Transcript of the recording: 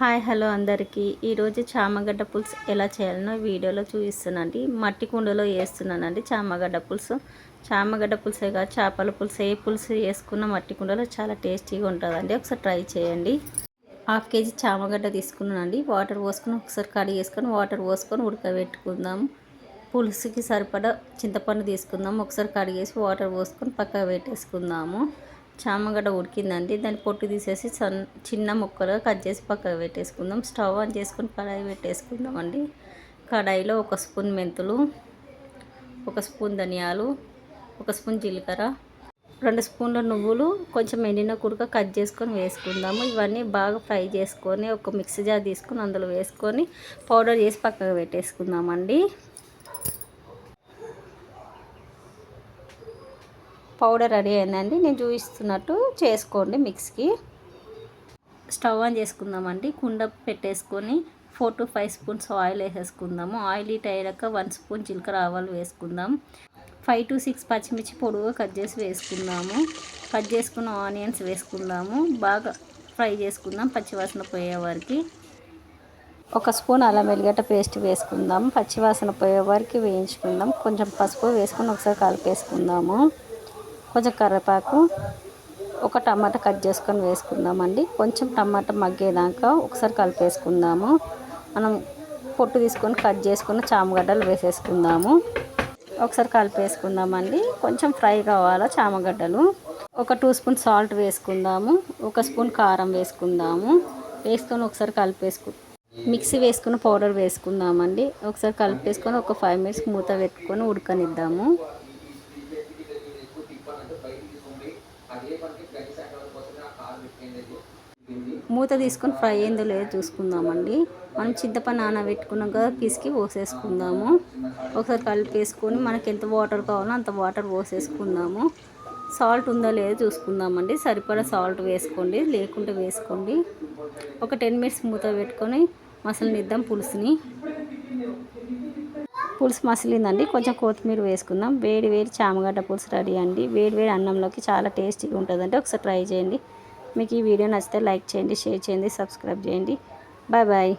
Hi hello అందరికీ ఈరోజు చామగడ్డ పులుసు ఎలా చేయాలనో వీడియోలో చూపిస్తున్నానండి. మట్టి కుండలో వేస్తున్నానండి చామగడ్డ పులుసు. చామగడ్డ పులుసే కాదు, చేపల పులుసు, ఏ పులుసు వేసుకున్న మట్టి కుండలో చాలా టేస్టీగా ఉంటుందండి. ఒకసారి ట్రై చేయండి. 1/2 కేజీ చామగడ్డ తీసుకున్నానండి. వాటర్ పోసుకొని ఒకసారి కడిగేసుకొని వాటర్ పోసుకొని ఉడకబెట్టుకుందాం. పులుసుకి సరిపడా చింతపండు తీసుకుందాం. ఒకసారి కడిగేసి వాటర్ పోసుకొని పక్కకు పెట్టేసుకుందాము. చామగడ్డ ఉడికిందండి. దాన్ని పొట్టు తీసేసి చిన్న ముక్కలుగా కట్ చేసి పక్కకు పెట్టేసుకుందాం. స్టవ్ ఆన్ చేసుకొని కడాయి పెట్టేసుకుందామండి. కడాయిలో 1 స్పూన్ మెంతులు, 1 స్పూన్ ధనియాలు, 1 స్పూన్ జీలకర్ర, 2 స్పూన్ల నువ్వులు, కొంచెం ఎండిన కుడుక కట్ చేసుకొని వేసుకుందాము. ఇవన్నీ బాగా ఫ్రై చేసుకొని ఒక మిక్సీ జార్ తీసుకొని అందులో వేసుకొని పౌడర్ చేసి పక్కకు పెట్టేసుకుందామండి. పౌడర్ రెడీ అయిందండి. నేను చూపిస్తున్నట్టు చేసుకోండి మిక్స్కి. స్టవ్ ఆన్ చేసుకుందామండి. కుండ పెట్టేసుకొని 4 to 5 స్పూన్స్ ఆయిల్ వేసేసుకుందాము. ఆయిల్ హీట్ అయ్యాక 1 స్పూన్ జీలకర్ర ఆవాలు వేసుకుందాం. 5 to 6 పచ్చిమిర్చి పొడుగుగా కట్ చేసి వేసుకుందాము. కట్ చేసుకున్న ఆనియన్స్ వేసుకుందాము. బాగా ఫ్రై చేసుకుందాం పచ్చివాసన పోయే వరకు. 1 స్పూన్ అల్లం వెల్లిగడ్డ పేస్ట్ వేసుకుందాం. పచ్చివాసన పోయే వరకు వేయించుకుందాం. కొంచెం పసుపు వేసుకొని ఒకసారి కలిపేసుకుందాము. కొంచెం కరివేపాకు, 1 టమాటా కట్ చేసుకొని వేసుకుందామండి. కొంచెం టమాటా మగ్గేదాకా ఒకసారి కలిపేసుకుందాము. మనం పొట్టు తీసుకొని కట్ చేసుకున్న చామగడ్డలు వేసేసుకుందాము. ఒకసారి కలిపేసుకుందామండి. కొంచెం ఫ్రై కావాలా చామగడ్డలు. 1 2 స్పూన్ సాల్ట్ వేసుకుందాము. 1 స్పూన్ కారం వేసుకుందాము. వేసుకొని ఒకసారి మిక్సీ వేసుకున్న పౌడర్ వేసుకుందామండి. ఒకసారి కలిపేసుకొని ఒక 5 మినిట్స్ మూత పెట్టుకొని ఉడకనిద్దాము. మూత తీసుకొని ఫ్రై అయిందో లేదో చూసుకుందామండి. మనం చింతపండు నానబెట్టుకున్నాం కదా, పిసికి పోసేసుకుందాము. ఒకసారి కలిపేసుకొని మనకి ఎంత వాటర్ కావాలో అంత వాటర్ పోసేసుకుందాము. సాల్ట్ ఉందో లేదో చూసుకుందామండి. సరిపడా సాల్ట్ వేసుకోండి, లేకుంటే వేసుకోండి. ఒక 10 మినిట్స్ మూత పెట్టుకొని మసలనిద్దాం పులుసుని. పులుసు మసిలిందండి. కొంచెం కొత్తిమీర వేసుకుందాం. వేడి వేడి చామగడ్డ పులుసు రెడీ అండి. వేడి వేడి అన్నంలోకి చాలా టేస్టీగా ఉంటుందండి. ఒకసారి ట్రై చేయండి. మీకు ఈ వీడియో నచ్చితే లైక్ చేయండి, షేర్ చేయండి, సబ్స్క్రైబ్ చేయండి. Bye bye.